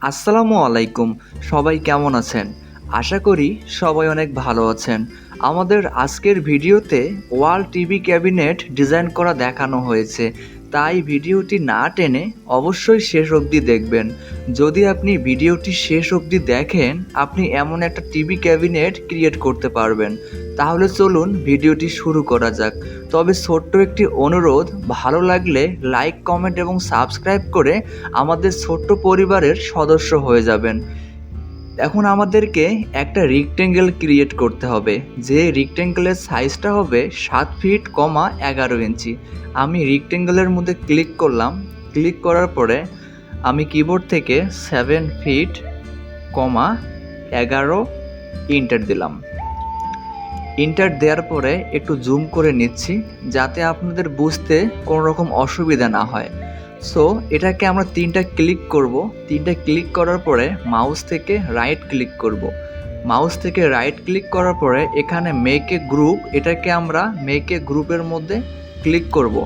আসসালামু আলাইকুম। সবাই কেমন আছেন? আশা করি সবাই অনেক ভালো আছেন। আমাদের আজকের ভিডিওতে ওয়াল টিভি ক্যাবিনেট ডিজাইন করা দেখানো হয়েছে, তাই ভিডিওটি না টেনে অবশ্যই শেষ অবধি দেখবেন। যদি আপনি ভিডিওটি শেষ অবধি দেখেন, আপনি এমন একটা টিভি ক্যাবিনেট ক্রিয়েট করতে পারবেন। তাহলে চলুন ভিডিওটি শুরু করা যাক। তবে ছোট্ট একটি অনুরোধ, ভালো লাগলে লাইক, কমেন্ট এবং সাবস্ক্রাইব করে আমাদের ছোট্ট পরিবারের সদস্য হয়ে যাবেন। এখন আমাদেরকে একটা রেক্টেঙ্গেল ক্রিয়েট করতে হবে, যে রেক্টেঙ্গেলের সাইজটা হবে 7 ফিট, 11 ইঞ্চি। আমি রেক্টেঙ্গেলের মধ্যে ক্লিক করলাম। ক্লিক করার পরে আমি কিবোর্ড থেকে 7 ফিট, 11 এন্টার দিলাম। এন্টার দেওয়ার পরে একটু জুম করে নিচ্ছি, যাতে আপনাদের বুঝতে কোনো রকম অসুবিধা না হয়। সো এটাকে আমরা 3টা ক্লিক করব। 3টা ক্লিক করার পরে মাউস থেকে রাইট ক্লিক করব। মাউস থেকে রাইট ক্লিক করার পরে এখানে মেক এ গ্রুপ, এটাকে আমরা মেক এ গ্রুপের মধ্যে ক্লিক করব।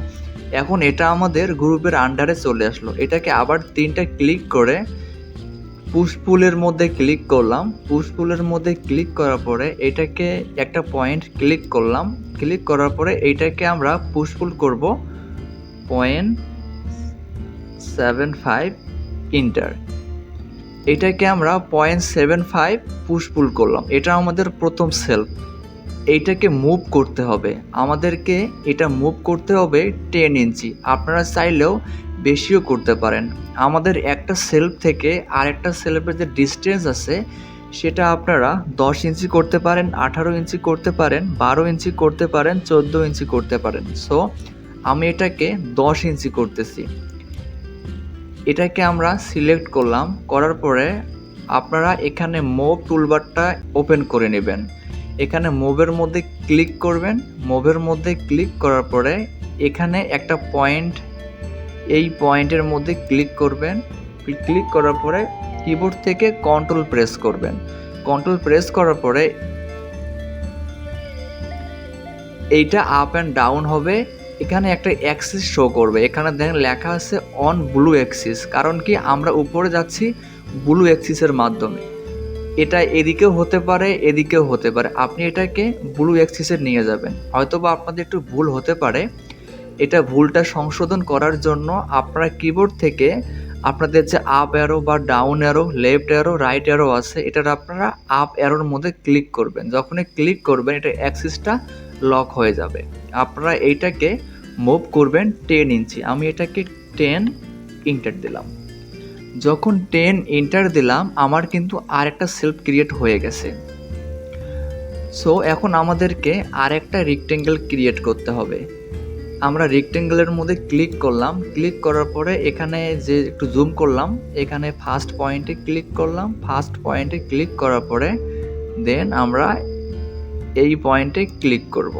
এখন এটা আমাদের গ্রুপের আন্ডারে চলে আসলো। এটাকে আবার 3টা ক্লিক করে পুশ পুলের মধ্যে ক্লিক করলাম। পুশ পুলের মধ্যে ক্লিক করার পরে এটাকে একটা পয়েন্ট ক্লিক করলাম। ক্লিক করার পরে এইটাকে আমরা পুশ পুল করব 0.75 ইন্টার। এটাকে আমরা 0.75 পুশ পুল করলাম। এটা আমাদের প্রথম সেলফ। এইটাকে মুভ করতে হবে, আমাদেরকে এটা মুভ করতে হবে 10 ইঞ্চি। আপনারা চাইলেও বেশিও করতে পারেন। আমাদের একটা সেলফ থেকে আরেকটা সেলফের যে ডিস্টেন্স আছে, সেটা আপনারা 10 ইঞ্চি করতে পারেন, 18 ইঞ্চি করতে পারেন, 12 ইঞ্চি করতে পারেন, 14 ইঞ্চি করতে পারেন। সো আমি এটাকে 10 ইঞ্চি করতেছি। এটাকে আমরা সিলেক্ট করলাম। করার পরে আপনারা এখানে মুভ টুলবারটা ওপেন করে নেবেন। এখানে মুভের মধ্যে ক্লিক করবেন। মুভের মধ্যে ক্লিক করার পরে এখানে একটা পয়েন্ট, এই পয়েন্টের মধ্যে ক্লিক করবেন। ক্লিক করার পরে কিবোর্ড থেকে কন্ট্রোল প্রেস করবেন। কন্ট্রোল প্রেস করার পরে এইটা আপ অ্যান্ড ডাউন হবে। এখানে একটা অ্যাক্সিস শো করবে। এখানে দেখেন লেখা আছে অন ব্লু অ্যাক্সিস, কারণ কি আমরা উপরে যাচ্ছি ব্লু অ্যাক্সিসের মাধ্যমে। এটা এদিকেও হতে পারে, এদিকেও হতে পারে। আপনি এটাকে ব্লু অ্যাক্সিসে নিয়ে যাবেন। হয়তোবা আপনাদের একটু ভুল হতে পারে। এটা ভুলটা সংশোধন করার জন্য আপনারা কিবোর্ড থেকে আপনাদের যে আপ অ্যারো বা down arrow, left arrow, right arrow আছে, এটার আপনারা আপ অ্যারোর মধ্যে ক্লিক করবেন। যখনই ক্লিক করবেন এটা অ্যাক্সিসটা লক হয়ে যাবে। আপনারা এইটাকে মুভ করবেন 10 ইঞ্চি। আমি এটাকে 10 এন্টার দিলাম। যখন 10 এন্টার দিলাম, আমার কিন্তু আরেকটা সেলফ ক্রিয়েট হয়ে গেছে। সো এখন আমাদেরকে আরেকটা রেক্টেঙ্গেল ক্রিয়েট করতে হবে। আমরা রেক্টেঙ্গেলের মধ্যে ক্লিক করলাম। ক্লিক করার পরে এখানে যে একটু জুম করলাম, এখানে ফার্স্ট পয়েন্টে ক্লিক করলাম। ফার্স্ট পয়েন্টে ক্লিক করার পরে দেন আমরা এই পয়েন্টে ক্লিক করব।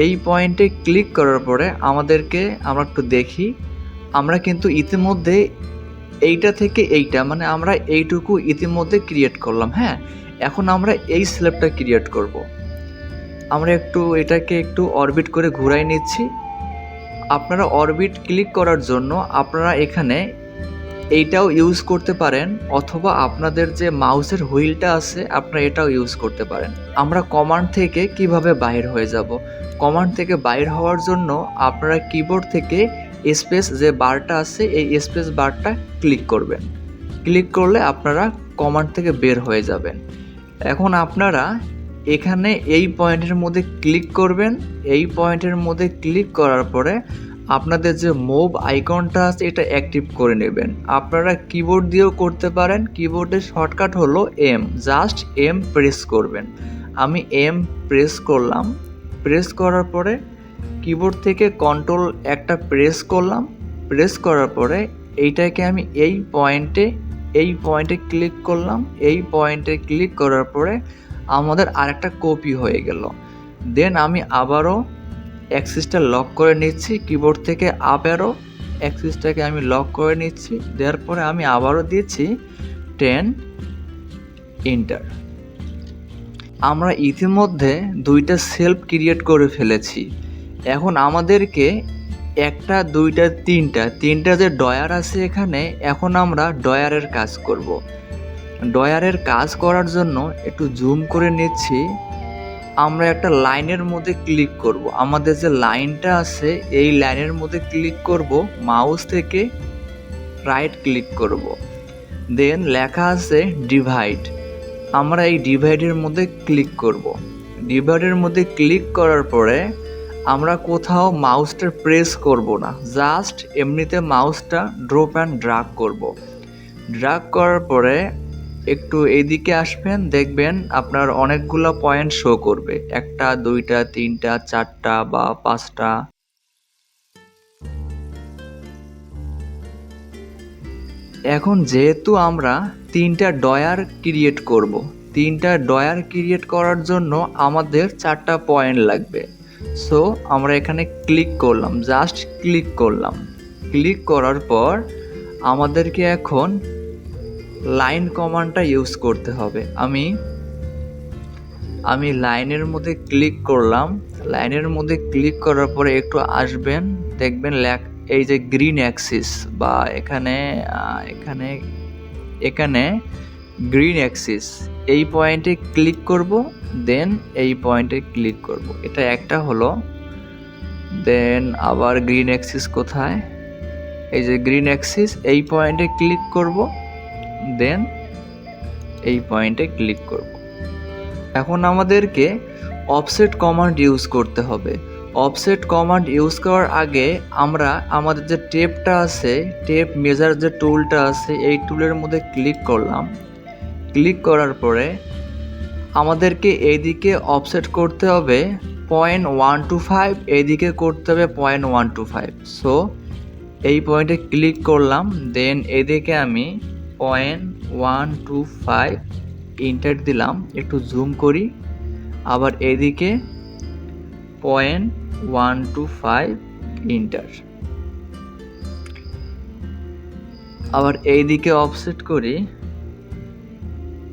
এই পয়েন্টে ক্লিক করার পরে আমাদেরকে আমরা একটু দেখি, আমরা কিন্তু ইতিমধ্যে এইটা থেকে এইটা, মানে আমরা এইটুকু ইতিমধ্যে ক্রিয়েট করলাম। হ্যাঁ, এখন আমরা এই স্ল্যাবটা ক্রিয়েট করব। আমরা একটু এটাকে একটু অরবিট করে ঘুরাই নিচ্ছি। আপনারা অরবিট ক্লিক করার জন্য আপনারা এখানে এইটাও ইউজ করতে পারেন, অথবা আপনাদের যে মাউসের হুইলটা আছে আপনারা এটাও ইউজ করতে পারেন। আমরা কমান্ড থেকে কিভাবে বাইর হয়ে যাব? কমান্ড থেকে বাইর হওয়ার জন্য আপনারা কিবোর্ড থেকে স্পেস যে বারটা আছে, এই স্পেস বারটা ক্লিক করবেন। ক্লিক করলে আপনারা কমান্ড থেকে বের হয়ে যাবেন। এখন আপনারা এখানে এই পয়েন্টের মধ্যে ক্লিক করবেন। এই পয়েন্টের মধ্যে ক্লিক করার পরে আপনাদের যে মুভ আইকনটা আছে এটা অ্যাক্টিভ করে নেবেন। আপনারা কিবোর্ড দিয়েও করতে পারেন। কিবোর্ডের শর্টকাট হলো এম, জাস্ট এম প্রেস করবেন। আমি এম প্রেস করলাম। প্রেস করার পরে কিবোর্ড থেকে কন্ট্রোল একটা প্রেস করলাম। প্রেস করার পরে এইটাকে আমি এই পয়েন্টে ক্লিক করলাম। এই পয়েন্টে ক্লিক করার পরে আমাদের আরেকটা কপি হয়ে গেল। দেন আমি আবারও অ্যাক্সিসটা লক করে নিচ্ছি। কিবোর্ড থেকে আপ অ্যারো, অ্যাক্সিসটাকে আমি লক করে নিচ্ছি। দেওয়ার পরে আমি আবারও দিচ্ছি 10 এন্টার। আমরা ইতিমধ্যে 2টা সেলফ ক্রিয়েট করে ফেলেছি। এখন আমাদেরকে একটা, দুইটা, তিনটা যে ডয়ার আছে এখানে, এখন আমরা ডয়ারের কাজ করব। ডয়ারের কাজ করার জন্য একটু জুম করে নিচ্ছি। আমরা একটা লাইনের মধ্যে ক্লিক করব। আমাদের যে লাইনটা আছে এই লাইনের মধ্যে ক্লিক করব, মাউস থেকে রাইট ক্লিক করব। দেন লেখা আছে ডিভাইড। আমরা এই ডিভাইডের মধ্যে ক্লিক করব। ডিভাইডের মধ্যে ক্লিক করার পরে আমরা কোথাও মাউসটা প্রেস করব না, জাস্ট এমনিতে মাউসটা ড্রপ অ্যান্ড ড্রাগ করব। ড্রাগ করার পরে একটু এইদিকে আসবেন, দেখবেন আপনার অনেকগুলো পয়েন্ট শো করবে, একটা, দুইটা, তিনটা, চারটা বা পাঁচটা। এখন যেহেতু আমরা তিনটা ডয়ার ক্রিয়েট করব, তিনটা ডয়ার ক্রিয়েট করার জন্য আমাদের 4টা পয়েন্ট লাগবে। সো আমরা এখানে ক্লিক করলাম, জাস্ট ক্লিক করলাম। ক্লিক করার পর আমাদেরকে এখন লাইন কমান্ডটা ইউজ করতে হবে। আমি লাইনের মধ্যে ক্লিক করলাম। লাইনের মধ্যে ক্লিক করার পরে একটু আসবেন, দেখবেন এই যে গ্রিন অ্যাক্সিস বা এখানে গ্রিন অ্যাক্সিস, এই পয়েন্টে ক্লিক করব। দেন এই পয়েন্টে ক্লিক করব, এটা একটা হলো। দেন আবার গ্রিন অ্যাক্সিস কোথায়, এই যে গ্রিন অ্যাক্সিস, এই পয়েন্টে ক্লিক করব। দেন এই পয়েন্টে ক্লিক করব। এখন আমাদেরকে অফসেট কমান্ড ইউজ করতে হবে। অফসেট কমান্ড ইউজ করার আগে আমরা আমাদের যে টেপটা আছে, টেপ মেজার যে টুলটা আছে, এই টুলের মধ্যে ক্লিক করলাম। ক্লিক করার পরে আমাদেরকে এইদিকে অফসেট করতে হবে 0.125, এইদিকে করতে হবে 0.125। সো এই পয়েন্টে ক্লিক করলাম। দেন এদিকে আমি 0.125 ইন্টার দিলাম, একটু জুম করি। আবার এদিকে 0.125 ইন্টার। আবার এইদিকে অফসেট করি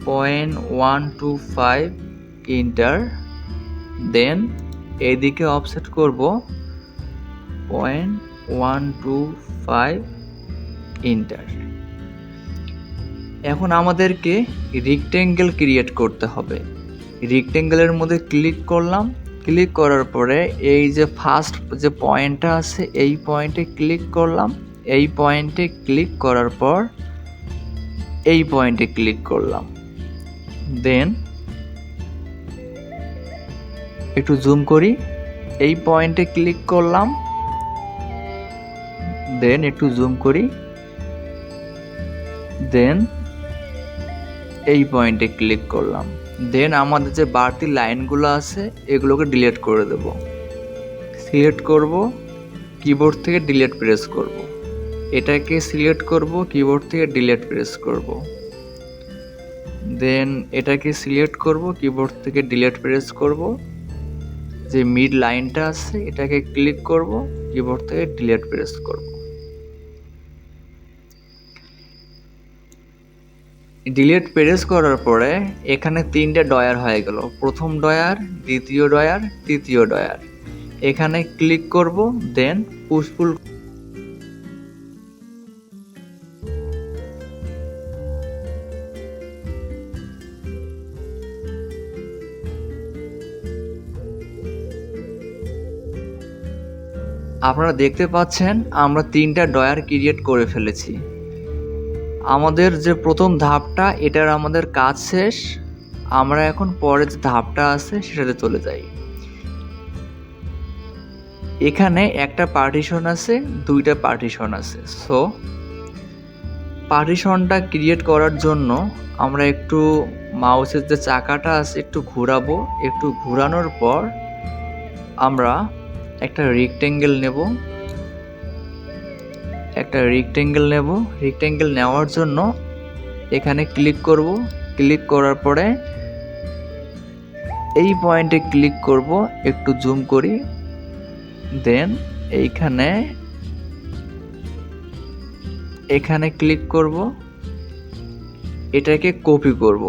0.125 ইন্টার। দেন এইদিকে অফসেট করব 0.125 ইন্টার। এখন আমাদেরকে রেক্টেঙ্গেল ক্রিয়েট করতে হবে। রেক্টেঙ্গেলের মধ্যে ক্লিক করলাম। ক্লিক করার পরে এই যে ফার্স্ট যে পয়েন্টটা আছে, এই পয়েন্টে ক্লিক করলাম। এই পয়েন্টে ক্লিক করার পর এই পয়েন্টে ক্লিক করলাম। দেন একটু জুম করি, এই পয়েন্টে ক্লিক করলাম। দেন একটু জুম করি, দেন এই পয়েন্টে ক্লিক করলাম। দেন আমাদের যে বাড়তি লাইনগুলো আছে এগুলোকে ডিলিট করে দেব। সিলেক্ট করব, কিবোর্ড থেকে ডিলিট প্রেস করব। এটাকে সিলেক্ট করব, কিবোর্ড থেকে ডিলিট প্রেস করব। দেন এটাকে সিলেক্ট করব, কিবোর্ড থেকে ডিলিট প্রেস করব। যে মিড লাইনটা আছে এটাকে ক্লিক করব, কিবোর্ড থেকে ডিলিট প্রেস করব। ডিলিট প্রেস করার পরে এখানে 3টা ডয়ার হয়ে গেল, প্রথম ডয়ার, দ্বিতীয় ডয়ার, তৃতীয় ডয়ার। এখানে ক্লিক করব। দেন পুশপুল আপনারা দেখতে পাচ্ছেন আমরা 3টা ডয়ার ক্রিয়েট করে ফেলেছি। আমাদের যে প্রথম ধাপটা, এটার আমাদের কাজ শেষ। আমরা এখন পরের যে ধাপটা আছে সেটাতে চলে যাই। এখানে একটা পার্টিশন আছে, 2টা পার্টিশন আছে। সো পার্টিশনটা ক্রিয়েট করার জন্য আমরা একটু মাউসের যে চাকাটা আছে একটু ঘোরাবো। একটু ঘোরানোর পর আমরা একটা রেক্টেঙ্গেল নেব। রেক্টেঙ্গেল নেওয়ার জন্য এখানে ক্লিক করব। ক্লিক করার পরে এই পয়েন্টে ক্লিক করব, একটু জুম করি। দেন এখানে ক্লিক করব, এটাকে কপি করব।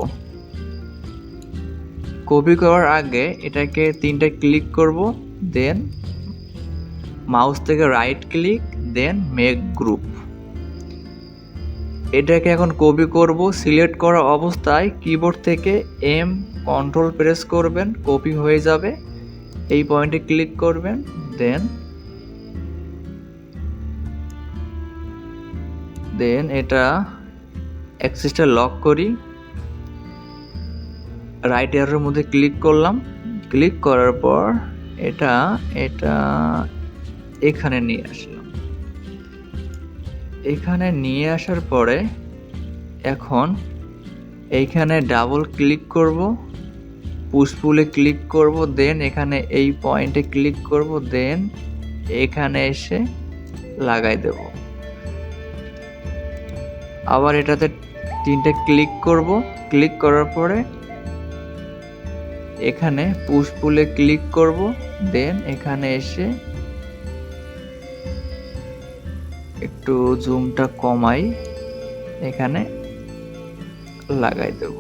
কপি করার আগে এটাকে 3টা ক্লিক করব। দেন মাউস থেকে right click then make group. এটাকে এখন কপি করব। সিলেক্ট করা অবস্থায় কিবোর্ড থেকে এম কন্ট্রোল প্রেস করবেন, কপি হয়ে যাবে। এই পয়েন্টে ক্লিক করবেন, দেন এটা অ্যাক্সিসটা লক করি। রাইট অ্যারোর মধ্যে ক্লিক করলাম, ক্লিক করার পর এটা এখানে নিয়ে আসলাম। এখানে নিয়ে আসার পরে এখন এইখানে ডাবল ক্লিক করব, পুশ পুলে ক্লিক করব, দেন এখানে এই পয়েন্টে ক্লিক করব, দেন এখানে এসে লাগাই দেব। আবার এটাতে 3টে ক্লিক করব, ক্লিক করার পরে এখানে পুশ পুলে ক্লিক করব, দেন এখানে এসে একটু জুমটা কমাই, এখানে লাগাই দেব।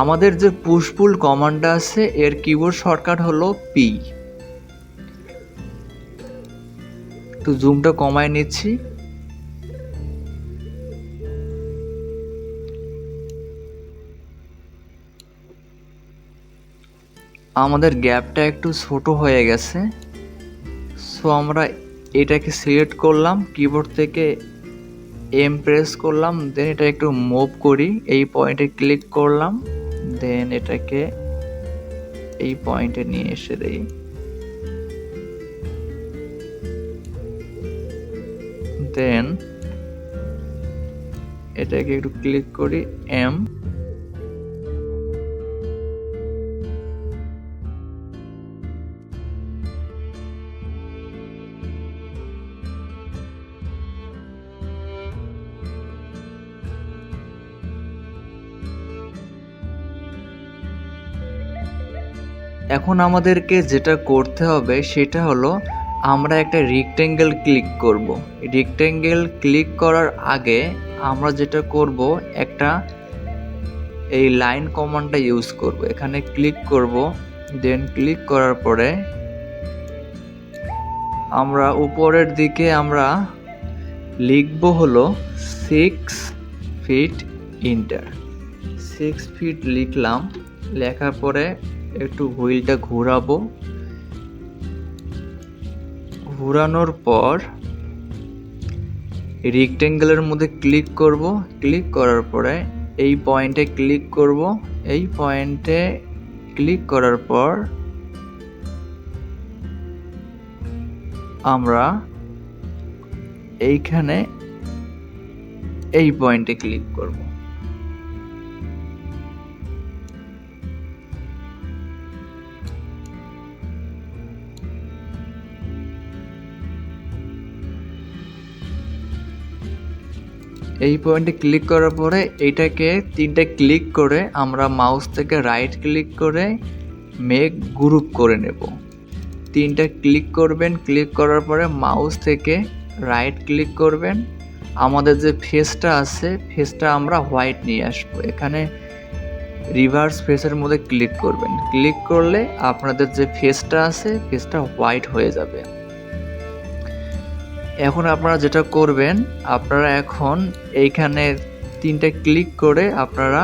আমাদের যে পুশ পুল কমান্ডটা আছে এর কিবোর্ড শর্টকাট হলো পি। একটু জুমটা কমাই নিচ্ছি। আমাদের গ্যাপটা একটু ছোট হয়ে গেছে, সো আমরা এটাকে সিলেক্ট করলাম, কিবোর্ড থেকে এম প্রেস করলাম, দেন এটা একটু মুভ করি, এই পয়েন্টে ক্লিক করলাম, দেন এটাকে এই পয়েন্টে নিয়ে এসে দেই। দেন এটাকে একটু ক্লিক করি, এম। এখন আমাদেরকে যেটা করতে হবে সেটা হলো আমরা একটা রেক্টেঙ্গেল ক্লিক করব। রেক্টেঙ্গেল ক্লিক করার আগে আমরা যেটা করব, একটা এই লাইন কমান্ডটা ইউজ করব। এখানে ক্লিক করব, দেন ক্লিক করার পরে আমরা উপরের দিকে আমরা লিখব হলো 6 ফিট ইন্টার। 6 ফিট লিখলাম, লেখার পরে একটু হুইলটা ঘোরাবো। ঘোরানোর পর রেক্টেঙ্গেলের মধ্যে ক্লিক করব, ক্লিক করার পরে এই পয়েন্টে ক্লিক করব। এই পয়েন্টে ক্লিক করার পর আমরা এইখানে এই পয়েন্টে ক্লিক করব। এই পয়েন্টে ক্লিক করার পরে এইটাকে 3টে ক্লিক করে আমরা মাউস থেকে রাইট ক্লিক করে মেক গ্রুপ করে নেব। 3টে ক্লিক করবেন, ক্লিক করার পরে মাউস থেকে রাইট ক্লিক করবেন। আমাদের যে ফেসটা আছে ফেসটা আমরা হোয়াইট নিয়ে আসবো। এখানে রিভার্স ফেসের মধ্যে ক্লিক করবেন, ক্লিক করলে আপনাদের যে ফেসটা আছে ফেসটা হোয়াইট হয়ে যাবে। এখন আপনারা যেটা করবেন, আপনারা এখন এইখানে 3টে ক্লিক করে আপনারা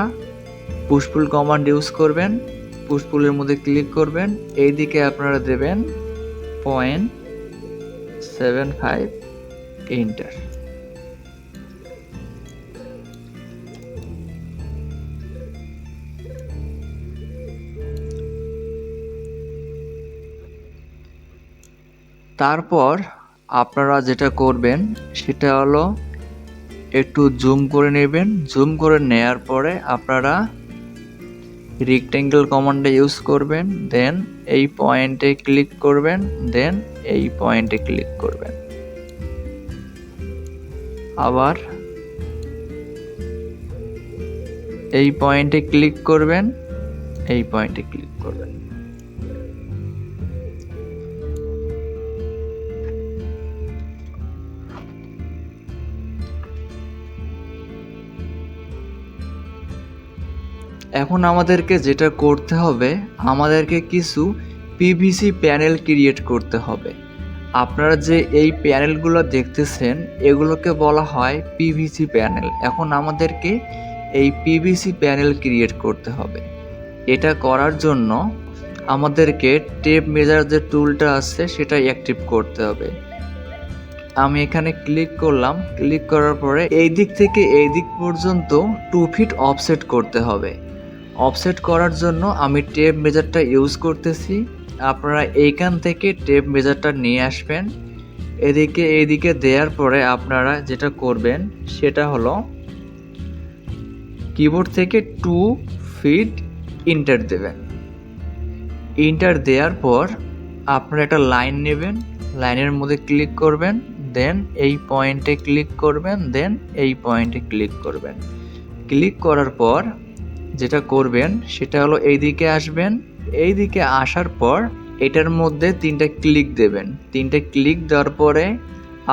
পুশ পুল কমান্ড ইউজ করবেন। পুশ পুলের মধ্যে ক্লিক করবেন, এইদিকে আপনারা দেবেন 0.75 এন্টার। তারপর আপনারা যেটা করবেন সেটা হলো একটু জুম করে নেবেন। জুম করে নেয়ার পরে আপনারা রেক্টেঙ্গেল কমান্ডে ইউজ করবেন, দেন এই পয়েন্টে ক্লিক করবেন, দেন এই পয়েন্টে ক্লিক করবেন। আবার এই পয়েন্টে ক্লিক করবেন, এই পয়েন্টে ক্লিক করবেন। এখন আমাদেরকে যেটা করতে হবে, আমাদেরকে কিছু পিভিসি প্যানেল ক্রিয়েট করতে হবে। আপনারা যে এই প্যানেলগুলো দেখতেছেন এগুলোকে বলা হয় পিভিসি প্যানেল। এখন আমাদেরকে এই পিভিসি প্যানেল ক্রিয়েট করতে হবে। এটা করার জন্য আমাদেরকে টেপ মেজার যে টুলটা আছে সেটা অ্যাক্টিভ করতে হবে। আমি এখানে ক্লিক করলাম। ক্লিক করার পরে এই দিক থেকে এই দিক পর্যন্ত 2 ফিট অফসেট করতে হবে। অফসেট করার জন্য আমি টেপ মেজারটা ইউজ করতেছি। আপনারা এইখান থেকে টেপ মেজারটা নিয়ে আসবেন। এইদিকে দেওয়ার পরে আপনারা যেটা করবেন সেটা হলো কিবোর্ড থেকে 2 ফিট ইন্টার দেবেন। ইন্টার দেওয়ার পর আপনারা একটা লাইন নেবেন, লাইনের মধ্যে ক্লিক করবেন, দেন এই পয়েন্টে ক্লিক করবেন, দেন এই পয়েন্টে ক্লিক করবেন। ক্লিক করার পর যেটা করবেন সেটা হলো এইদিকে আসবেন। এইদিকে আসার পর এটার মধ্যে 3টা ক্লিক দেবেন। 3টে ক্লিক দেওয়ার পরে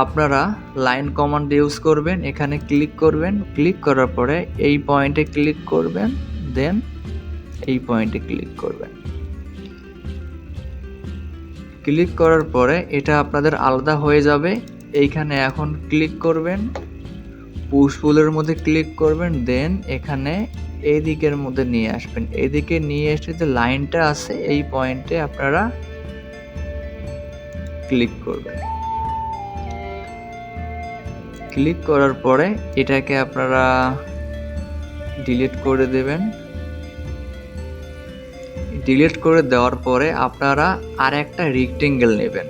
আপনারা লাইন কমান্ড ইউজ করবেন। এখানে ক্লিক করবেন। ক্লিক করার পরে এই পয়েন্টে ক্লিক করবেন, দেন এই পয়েন্টে ক্লিক করবেন। ক্লিক করার পরে এটা আপনাদের আলাদা হয়ে যাবে। এইখানে এখন ক্লিক করবেন, পুশ পুলের মধ্যে ক্লিক করবেন, দেন এখানে এই দিকের মধ্যে নিয়ে আসবেন। এদিকে নিয়ে এসে যে লাইনটা আছে এই পয়েন্টে আপনারা ক্লিক করবেন। ক্লিক করার পরে এটাকে আপনারা ডিলিট করে দেবেন। ডিলিট করে দেওয়ার পরে আপনারা আর একটা রেক্টেঙ্গেল নেবেন।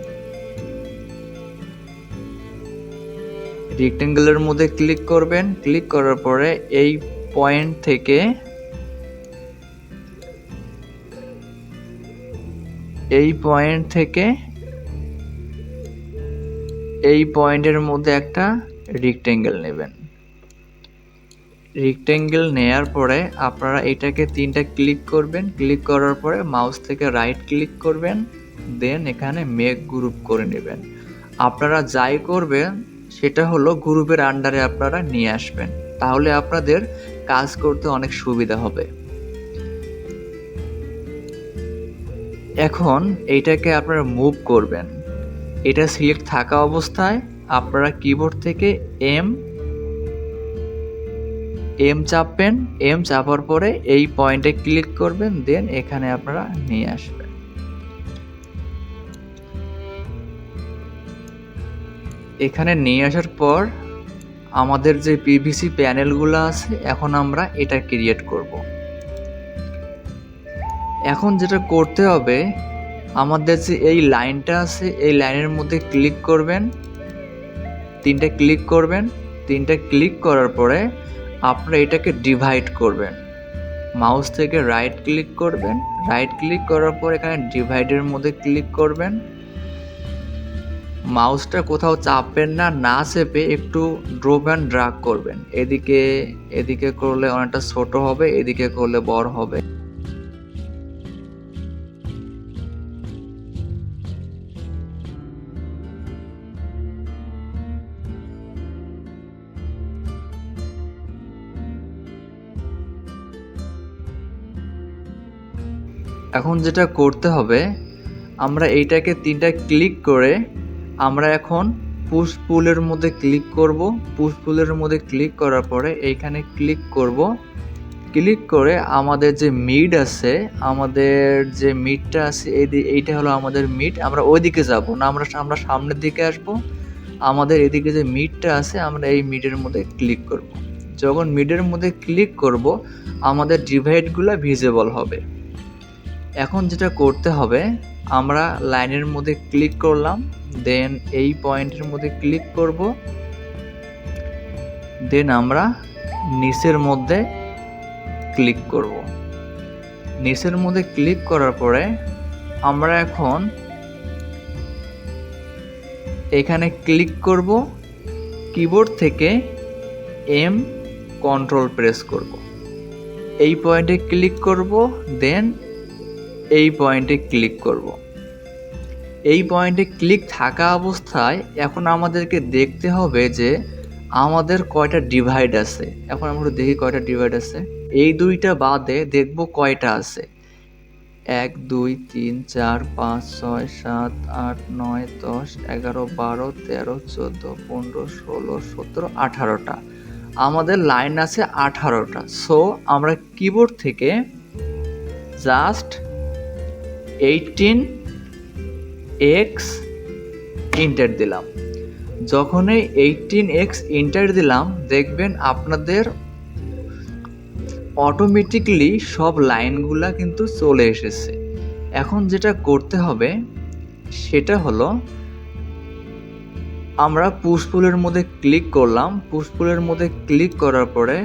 রেক্টেঙ্গেলের মধ্যে ক্লিক করবেন। ক্লিক করার পরে এই পয়েন্ট থেকে এই পয়েন্টের মধ্যে একটা রেক্টেঙ্গেল নেবেন। রেক্টেঙ্গেল নেয়ার পরে আপনারা এটাকে 3টা ক্লিক করবেন। ক্লিক করার পরে মাউস থেকে রাইট ক্লিক করবেন, দেন এখানে মেক গ্রুপ করে নেবেন। আপনারা যাই করবেন সেটা হলো গ্রুপের আন্ডারে আপনারা নিয়ে আসবেন, তাহলে আপনাদের কাজ করতে অনেক সুবিধা হবে। এখন এইটাকে আপনারা মুভ করবেন। এটা সিলেক্ট থাকা অবস্থায় আপনারা কিবোর্ড থেকে এম চাপবেন। এম চাপার পরে এই পয়েন্টে ক্লিক করবেন, দেন এখানে আপনারা নিয়ে আসবেন। এখানে নিয়ে আসার পর আমাদের যে পিভিসি প্যানেলগুলো আছে এখন আমরা এটা ক্রিয়েট করব। এখন যেটা করতে হবে আমাদের যে এই লাইনটা আছে এই লাইনের মধ্যে ক্লিক করবেন, 3টে ক্লিক করবেন। 3টে ক্লিক করার পরে আপনারা এটাকে ডিভাইড করবেন। মাউস থেকে রাইট ক্লিক করবেন। রাইট ক্লিক করার পর এখানে ডিভাইডের মধ্যে ক্লিক করবেন। মাউসটা কোথাও চাপবেন না, না চেপে একটু ড্রপ অ্যান্ড ড্রাগ করবেন। এদিকে করলে অনেকটা ছোট হবে, এদিকে করলে বড় হবে। এখন যেটা করতে হবে আমরা এইটাকে 3টা ক্লিক করে আমরা এখন পুশ পুলের মধ্যে ক্লিক করব। পুশ পুলের মধ্যে ক্লিক করার পরে এইখানে ক্লিক করব। ক্লিক করে আমাদের যে মিড আছে, আমাদের যে মিডটা আছে এইটা হলো আমাদের মিড। আমরা ওইদিকে যাব না, আমরা সামনের দিকে আসব। আমাদের এদিকে যে মিডটা আছে আমরা এই মিডের মধ্যে ক্লিক করব। যখন মিডের মধ্যে ক্লিক করব আমাদের ডিভাইডগুলো ভিজিবল হবে। এখন যেটা করতে হবে আমরা লাইনের মধ্যে ক্লিক করলাম, দেন এই পয়েন্টের মধ্যে ক্লিক করব, দেন আমরা নিচের মধ্যে ক্লিক করব। নিচের মধ্যে ক্লিক করার পরে আমরা এখন এখানে ক্লিক করব। কিবোর্ড থেকে এম কন্ট্রোল প্রেস করব। এই পয়েন্টে ক্লিক করব, দেন এই পয়েন্টে ক্লিক করব। এই পয়েন্টে ক্লিক থাকা অবস্থায় এখন আমাদেরকে দেখতে হবে যে আমাদের কয়টা ডিভাইড আছে। এখন আমরা দেখি কয়টা ডিভাইড আছে। এই 2টা বাদে দেখব কয়টা আছে। 1 2 3 4 5 6 7 8 9 10 11 12 13 14 15 16 17 18টা আমাদের লাইন আছে 18টা। সো আমরা কিবোর্ড থেকে জাস্ট 18x এন্টার দিলাম। যখনই 18x এন্টার দিলাম দেখবেন আপনাদের অটোমেটিকলি সব লাইনগুলা কিন্তু চলে এসেছে। এখন যেটা করতে হবে সেটা হলো আমরা পুশ পুলের মধ্যে ক্লিক করলাম। পুশ পুলের মধ্যে ক্লিক করার পরে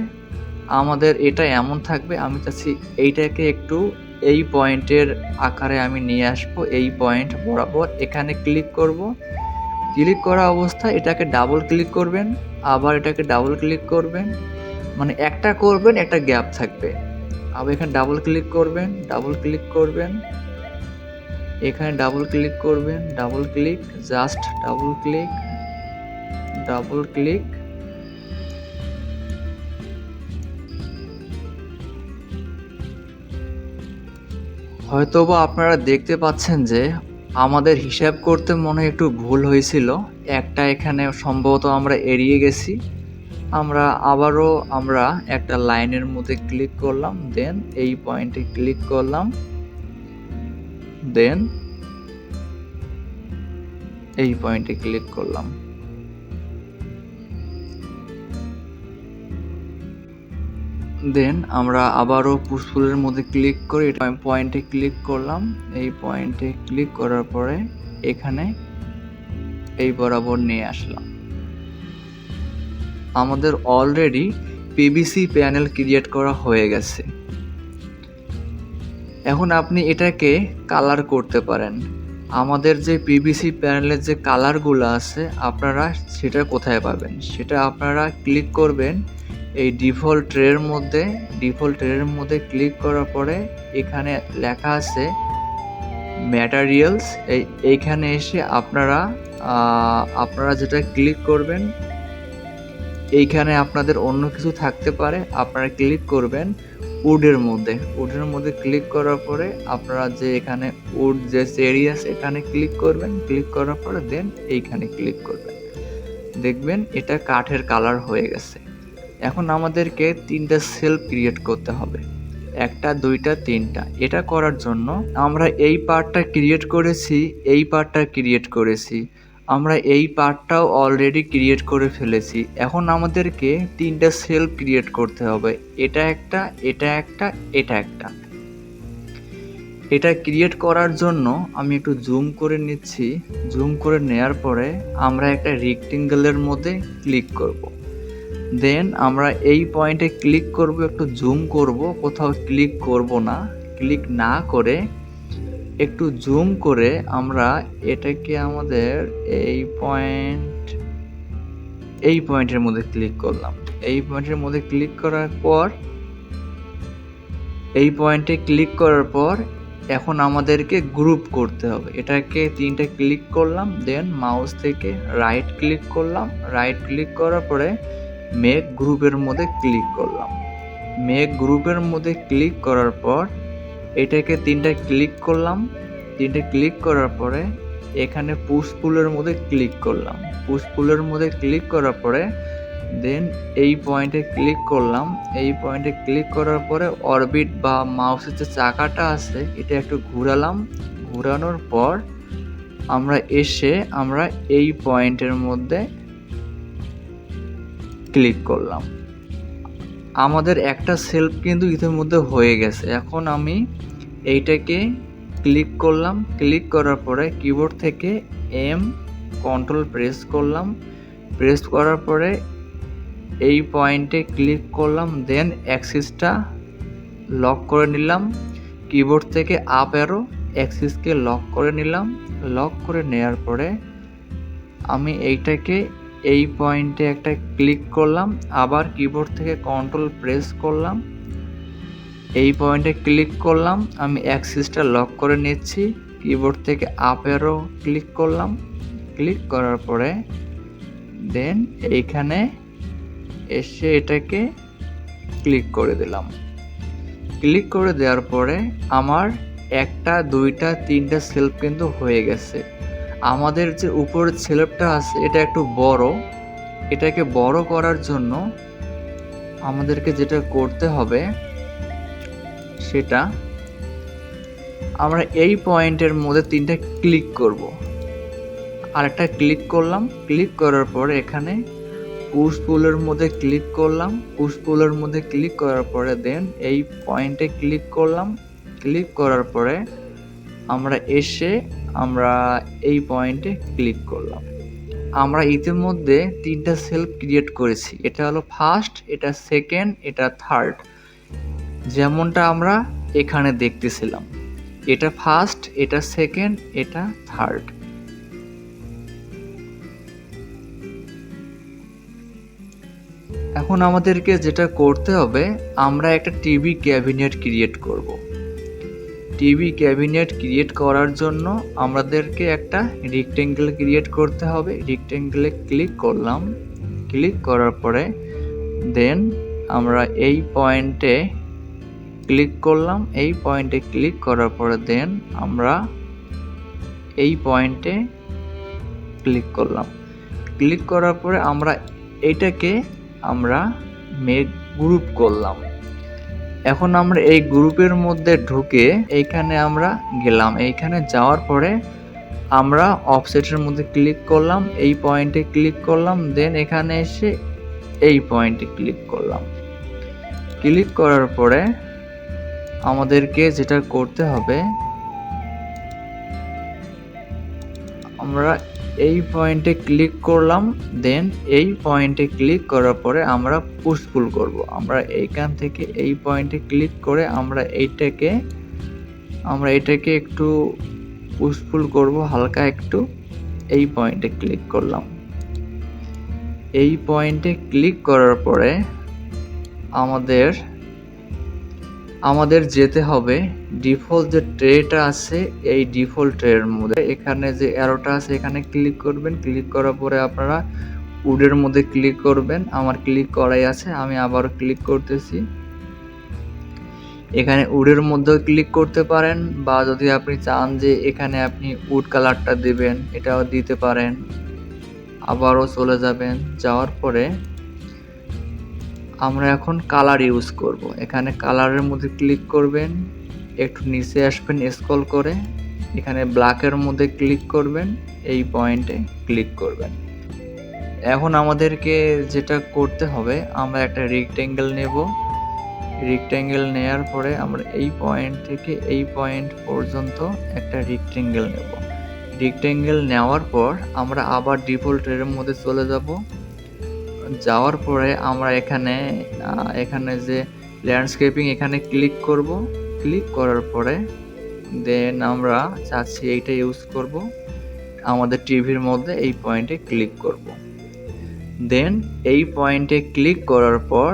আমাদের এটা এমন থাকবে, আমি চাচ্ছি এইটাকে একটু এই পয়েন্টের আকারে আমি নিয়ে আসবো। এই পয়েন্ট বরাবর এখানে ক্লিক করব। ক্লিক করা অবস্থায় এটাকে ডাবল ক্লিক করবেন, আবার এটাকে ডাবল ক্লিক করবেন, মানে একটা করবেন একটা গ্যাপ থাকবে। আবার এখানে ডাবল ক্লিক করবেন, ডাবল ক্লিক করবেন, এখানে ডাবল ক্লিক করবেন, double click, just double click, double click. হয়তোবা আপনারা দেখতে পাচ্ছেন যে আমাদের হিসাব করতে মনে হয় একটু ভুল হয়েছিল, একটা এখানে সম্ভবত আমরা এড়িয়ে গেছি। আমরা আবারও একটা লাইনের মধ্যে ক্লিক করলাম, দেন এই পয়েন্টে ক্লিক করলাম, দেন এই পয়েন্টে ক্লিক করলাম। দেন আমরা আবারও পুশ পুলের মধ্যে ক্লিক করে পয়েন্টে ক্লিক করলাম। এই পয়েন্টে ক্লিক করার পরে এখানে এই বরাবর নিয়ে আসলাম। আমাদের অলরেডি পিভিসি প্যানেল ক্রিয়েট করা হয়ে গেছে। এখন আপনি এটাকে কালার করতে পারেন। আমাদের যে পিভিসি প্যানেলের যে কালারগুলো আছে আপনারা সেটা কোথায় পাবেন, সেটা আপনারা ক্লিক করবেন এই ডিফল্ট ট্রের মধ্যে ক্লিক করার পরে এখানে লেখা আছে ম্যাটেরিয়ালস। এইখানে এসে আপনারা যেটা ক্লিক করবেন, এইখানে আপনাদের অন্য কিছু থাকতে পারে, আপনারা ক্লিক করবেন উডের মধ্যে ক্লিক করার পরে আপনারা যে এখানে উড যে চেরি আছে এখানে ক্লিক করবেন। ক্লিক করার পরে দেন এইখানে ক্লিক করবেন, দেখবেন এটা কাঠের কালার হয়ে গেছে। এখন আমাদেরকে 3টা সেলফ ক্রিয়েট করতে হবে, 1টা 2টা 3টা। এটা করার জন্য আমরা এই পার্টটা ক্রিয়েট করেছি, আমরা এই পার্টটাও অলরেডি ক্রিয়েট করে ফেলেছি। এখন আমাদেরকে 3টা সেলফ ক্রিয়েট করতে হবে, এটা একটা, এটা একটা, এটা একটা। এটা ক্রিয়েট করার জন্য আমি একটু জুম করে নিচ্ছি। জুম করে নেওয়ার পরে আমরা একটা রেক্টেঙ্গেলের মধ্যে ক্লিক করব। দেন আমরা এই পয়েন্টে ক্লিক করব, একটু জুম করব, কোথাও ক্লিক করব না। ক্লিক না করে একটু জুম করে আমরা এটাকে আমাদের এই পয়েন্টের মধ্যে ক্লিক করলাম। এই পয়েন্টের মধ্যে ক্লিক করার পর এই পয়েন্টে ক্লিক করার পর এখন আমাদেরকে গ্রুপ করতে হবে। এটাকে 3টা ক্লিক করলাম, দেন মাউস থেকে রাইট ক্লিক করলাম। রাইট ক্লিক করার পরে মেক গ্রুপের মধ্যে ক্লিক করলাম। মেক গ্রুপের মধ্যে ক্লিক করার পর এটাকে 3টা ক্লিক করলাম। 3টে ক্লিক করার পরে এখানে পুশ পুলের মধ্যে ক্লিক করলাম। পুশ পুলের মধ্যে ক্লিক করার পরে দেন এই পয়েন্টে ক্লিক করলাম। এই পয়েন্টে ক্লিক করার পরে অরবিট বা মাউসের যে চাকাটা আছে এটা একটু ঘোরালাম। ঘোরানোর পর আমরা এই পয়েন্টের মধ্যে ক্লিক করলাম। আমাদের একটা সেলফ কিন্তু ইতিমধ্যে হয়ে গেছে। এখন আমি এইটাকে ক্লিক করলাম। ক্লিক করার পরে কিবোর্ড থেকে কন্ট্রোল প্রেস করলাম। প্রেস করার পরে এই পয়েন্টে ক্লিক করলাম, দেন অ্যাক্সিসটা লক করে নিলাম। কিবোর্ড থেকে আপ অ্যারো অ্যাক্সিসকে লক করে নিলাম। লক করে নেওয়ার পরে আমি এইটাকে এই পয়েন্টে একটা ক্লিক করলাম, আবার কিবোর্ড থেকে কন্ট্রোল প্রেস করলাম, এই পয়েন্টে ক্লিক করলাম। আমি অ্যাক্সিসটা লক করে নিচ্ছি। কিবোর্ড থেকে আপ অ্যারো ক্লিক করলাম। ক্লিক করার পরে দেন এইখানে এসে এটাকে ক্লিক করে দিলাম। ক্লিক করে দেওয়ার পরে আমার একটা, দুইটা, তিনটা সেলফ কিন্তু হয়ে গেছে। আমাদের যে উপরের সেলফটা আছে এটা একটু বড়, এটাকে বড় করার জন্য আমাদেরকে যেটা করতে হবে সেটা আমরা এই পয়েন্টের মধ্যে তিনটা ক্লিক করব। আরেকটা ক্লিক করলাম, ক্লিক করার পরে এখানে পুশ পুলের মধ্যে ক্লিক করলাম, পুশ পুলের মধ্যে ক্লিক করার পরে দেন এই পয়েন্টে ক্লিক করলাম, ক্লিক করার পরে আমরা এসে আমরা এই পয়েন্টে ক্লিক করলাম। আমরা ইতিমধ্যে তিনটা সেলফ ক্রিয়েট করেছি, এটা হলো ফার্স্ট, এটা সেকেন্ড, এটা থার্ড, যেমনটা আমরা এখানে দেখতেছিলাম। এটা ফার্স্ট, এটা সেকেন্ড, এটা থার্ড। এখন আমাদেরকে যেটা করতে হবে, আমরা একটা টিভি ক্যাবিনেট ক্রিয়েট করব। টিভি ক্যাবিনেট ক্রিয়েট করার জন্য আমাদেরকে একটা রেক্টেঙ্গেল ক্রিয়েট করতে হবে। রেক্টেঙ্গেলে ক্লিক করলাম, ক্লিক করার পরে দেন আমরা এই পয়েন্টে ক্লিক করলাম, এই পয়েন্টে ক্লিক করার পরে দেন আমরা এই পয়েন্টে ক্লিক করলাম। ক্লিক করার পরে আমরা এইটাকে আমরা গ্রুপ করলাম। এখন আমরা এই গ্রুপের মধ্যে ঢুকে এইখানে আমরা গেলাম। এইখানে যাওয়ার পরে আমরা অফসেটের মধ্যে ক্লিক করলাম, এই পয়েন্টে ক্লিক করলাম, দেন এখানে এসে এই পয়েন্টে ক্লিক করলাম। ক্লিক করার পরে আমাদেরকে যেটা করতে হবে, আমরা এই পয়েন্টে ক্লিক করলাম, দেন এই পয়েন্টে ক্লিক করার পরে আমরা পুশ পুল করব। আমরা এইখান থেকে এই পয়েন্টে ক্লিক করে আমরা এটাকে একটু পুশ পুল করব হালকা একটু। এই পয়েন্টে ক্লিক করলাম। এই পয়েন্টে ক্লিক করার পরে আমাদের যেতে হবে ডিফল্ট যে ট্রেটা আছে এই ডিফল্ট ট্রের মধ্যে। এখানে যে অ্যারোটা আছে এখানে ক্লিক করবেন, ক্লিক করার পরে আপনারা উডের মধ্যে ক্লিক করবেন। আমার ক্লিক করাই আছে, আমি আবারও ক্লিক করতেছি। এখানে উডের মধ্যেও ক্লিক করতে পারেন, বা যদি আপনি চান যে এখানে আপনি উড কালারটা দিবেন এটাও দিতে পারেন। আবারও চলে যাবেন, যাওয়ার পরে আমরা এখন কালার ইউজ করব। এখানে কালারের মধ্যে ক্লিক করবেন, একটু নিচে আসবেন স্ক্রল করে, এখানে ব্ল্যাকের মধ্যে ক্লিক করবেন, এই পয়েন্টে ক্লিক করবেন। এখন আমাদেরকে যেটা করতে হবে, আমরা একটা রেক্টেঙ্গেল নেব। রেক্টেঙ্গেল নেওয়ার পরে আমরা এই পয়েন্ট থেকে এই পয়েন্ট পর্যন্ত একটা রেক্টেঙ্গেল নেব। রেক্টেঙ্গেল নেওয়ার পর আমরা আবার ডিফল্ট এর মধ্যে চলে যাব। যাওয়ার পরে আমরা এখানে যে ল্যান্ডস্কেপিং এখানে ক্লিক করব। ক্লিক করার পরে দেন আমরা চাচ্ছি এইটা ইউজ করব। আমাদের টিভির মধ্যে এই পয়েন্টে ক্লিক করব। দেন এই পয়েন্টে ক্লিক করার পর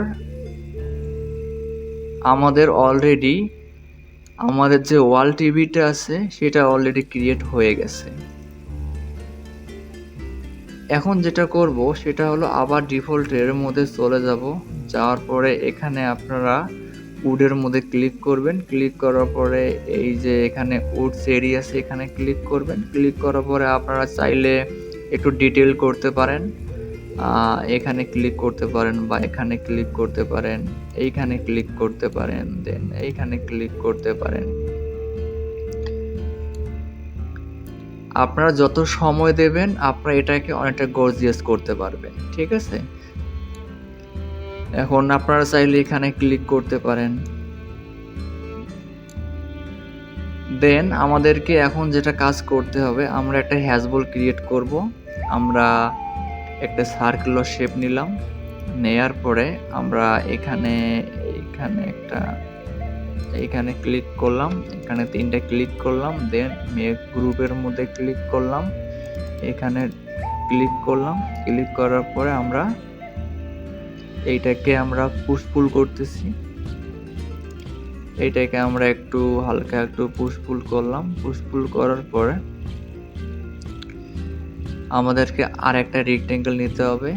আমাদের যে ওয়াল টিভিটা আছে সেটা অলরেডি ক্রিয়েট হয়ে গেছে। এখন যেটা করব সেটা হলো আবার ডিফল্ট এর মধ্যে চলে যাব। যাওয়ার পরে এখানে আপনারা উডের মধ্যে ক্লিক করবেন। ক্লিক করার পরে এই যে এখানে উডস এরিয়া আছে এখানে ক্লিক করবেন। ক্লিক করার পরে আপনারা চাইলে একটু ডিটেল করতে পারেন, এখানে ক্লিক করতে পারেন, বা এখানে ক্লিক করতে পারেন, এইখানে ক্লিক করতে পারেন, দেন এইখানে ক্লিক করতে পারেন। আপনারা যত সময় দেবেন আপনারা এটাকে অনেকটা গর্জিয়াস করতে পারবেন, ঠিক আছে। এখন আপনারা চাইলে এখানে ক্লিক করতে পারেন। দেন আমাদেরকে এখন যেটা কাজ করতে হবে, আমরা একটা হ্যাশবল ক্রিয়েট করব। আমরা একটা সার্কুলার শেপ নিলাম, নেয়ার পরে আমরা এইখানে ক্লিক করলাম, এখানে তিনটা ক্লিক করলাম, দেন মেক গ্রুপের মধ্যে ক্লিক করলাম, এখানে ক্লিক করলাম। ক্লিক করার পরে আমরা এইটাকে আমরা পুশ পুল করতেছি। এইটাকে আমরা একটু হালকা একটু পুশ পুল করলাম। পুশ পুল করার পরে আমাদেরকে আর একটা রেক্টেঙ্গেল নিতে হবে।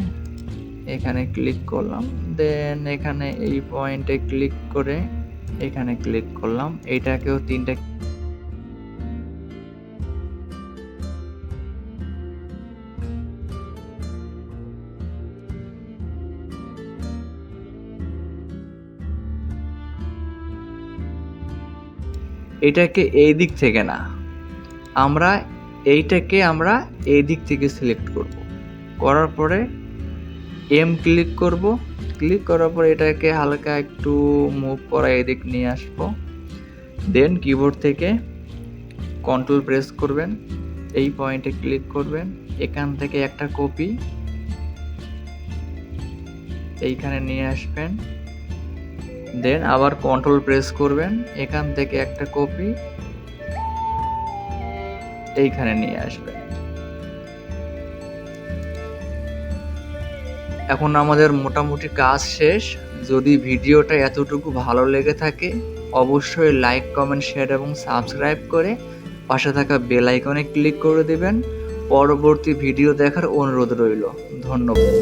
এখানে ক্লিক করলাম, দেন এখানে এই পয়েন্টে ক্লিক করে এখানে ক্লিক করলাম। এইটাকেও তিনটা এটাকে এই দিক থেকে না, এইটাকে আমরা এই দিক থেকে সিলেক্ট করব। করার পরে এম ক্লিক করব। ক্লিক করার পরে এটাকে হালকা একটু মুভ করা এদিক নিয়ে আসবো। দেন কিবোর্ড থেকে কন্ট্রোল প্রেস করবেন, এই পয়েন্টে ক্লিক করবেন, এখান থেকে একটা কপি এইখানে নিয়ে আসবেন। দেন আবার কন্ট্রোল প্রেস করবেন, এখান থেকে একটা কপি এইখানে নিয়ে আসবেন। এখন আমাদের মোটামুটি কাজ শেষ। যদি ভিডিওটা এতটুকু ভালো লেগে থাকে অবশ্যই লাইক, কমেন্ট, শেয়ার এবং সাবস্ক্রাইব করে পাশে থাকা বেল আইকনে ক্লিক করে দিবেন। পরবর্তী ভিডিও দেখার অনুরোধ রইল। ধন্যবাদ।